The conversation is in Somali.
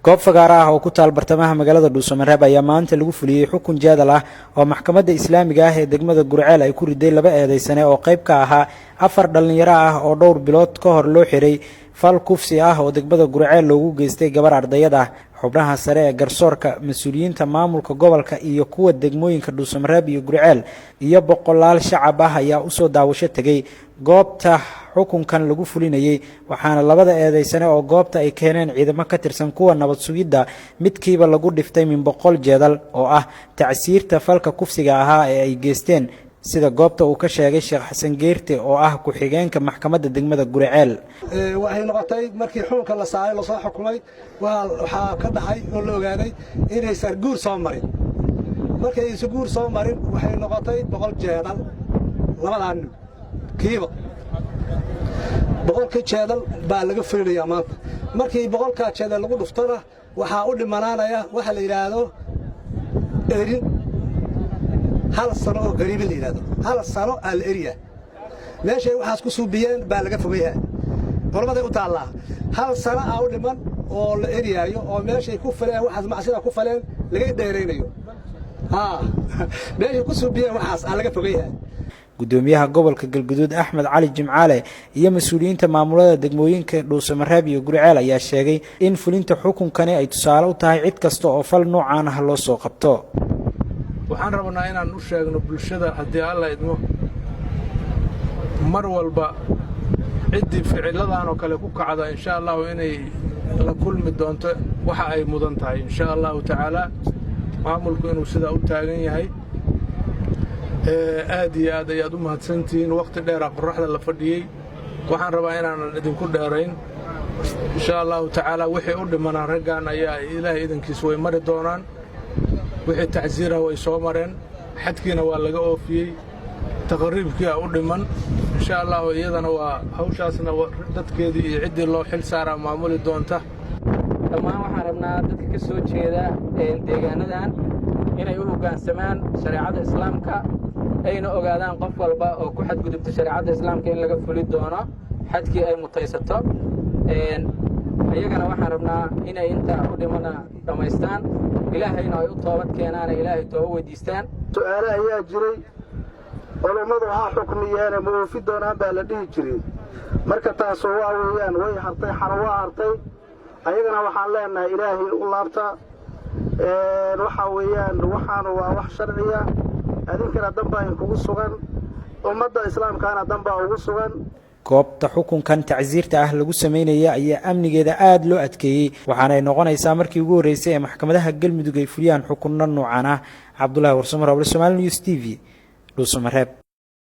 goob fagaara ah oo ku taal bartamaha magaalada Dhuusamareeb ayaa maanta lagu fuliyay xukun jaadal ah oo maxkamadda Islaamiga ah ee degmada Gurceel ay ku riday 2 eedeysane oo qayb ka ahaa 4 dhalinyaro ah oo dhowr bilood ka hor loo xiray fal kufsi ah oo degmada Gurceel loogu geystay gabar ardayad ah. xubnaha sare ee garsoorka, mas'uuliyiinta maamulka gobolka iyo kuwa degmooyinka Dhuusamareeb iyo Gurceel iyo boqolaal shacab ah ayaa u soo daawasho tagay goobta xukunkan lagu fulinayay, waxaana 2 eedeysane oo goobta ay keeneen ciidamo ka tirsan kuwa nabad sugidda midkiiba lagu dhiftay min 100 jeedal oo ah tacsiirta falka kufsiga ahaa ee ay geysteen, sida goobta uu ka sheegay Sheekh Xasan Geerte oo ah ku xigeenka maxkamadda degmada Gurceel. waxay noqotay markii xukunka la saaray la soo xukumay waxa ka dhaxay oo la ogaaday inay sarguur soo marin. markay sarguur soo marin waxay noqotay 100 jeedal labadan kiiba 100 jeedal baa laga fiiriyay maanta. markii 100 jeedal lagu dhuftana waxa u dhimanaanaya waxa la yiraahdo erin hal sano oo qariib la yiraahdo hal sano al area meeshay waxaas ku suubiyeen baa laga fogeeyay qormada u taala hal sano oo dhiman oo la eriyaayo oo meeshay ku faleen waxaas macsida ku faleen laga dheereynayo meeshay ku suubiyeen waxaas laga fogeeyay. gudoomiyaha gobolka Galgaduud Axmed Cali Jimcaale iyo mas'uuliyiinta maamulada degmooyinka Dhuusamareeb iyo Gurceel ayaa sheegay in fulinta xukunkani ay tusaale u tahay cid kasta oo fal noocan ah loo soo qabto. waxaan rabnaa inaan u sheegno bulshada haddii alla idmo mar walba ciddii ficiladan oo kale ku kacda insha Allah inay la kulmi doonto waxa ay mudan tahay insha Allah ta'ala. maamulku inuu sida u taagan yahay aad iyo aad ayaad u mahadsantihiin. waqti dheer qorraxda la fadhiyay waxaan rabaa inaan idinku dheerayn insha Allah ta'ala. wixii u dhimanaa raggan ayaa Ilaahay idinkiisa way mari doonaan. wixii tacsiira way soo mareen, xadkiina waa laga oofiyay, taqriibkii u dhiman insha Allah. iyadana waa hawshaasna dadkeedii iyo ciddii loo xil saaraa maamuli doonta. dhammaan waxaan rabnaa dadka ka soo jeeda deegaanadan inay u hoggaansamaan shariicada islaamka, ayna ogaadaan qof walba oo ku xadgudubta shariicada islaamka in laga fuli doono xadkii ay mutaysato. ayagana waxaan rabnaa inay inta u dhimana dhamaystaan, ilaahayna ay u toobad keenaan, ilaahay tooba weydiistaan. su'aalo ayaa jiray culimadu waxa xukmiyeen ma oofi doonaan baa la dhihi jiray. marka taas waa weeyaan way hartay xarwa hartay. ayagana waxaan leenahay ilaahay u laabta. waxa weeyaan waxaan waa wax sharciya, adinkana dambaa kugu sugan, ummadda islaamkaana dambaa ugu sugan. goobta xukunkan tacsiirta ah lagu sameeyay ayaa amnigeeda aad loo adkeeyay, waxaana ay noqonaysaa markii ugu horeysay ee maxkamadaha Galmudug ay fuliyaan xukunno noocan ah. Cabdullaahi Warsamar, Somali News TV, Dhuusamareeb.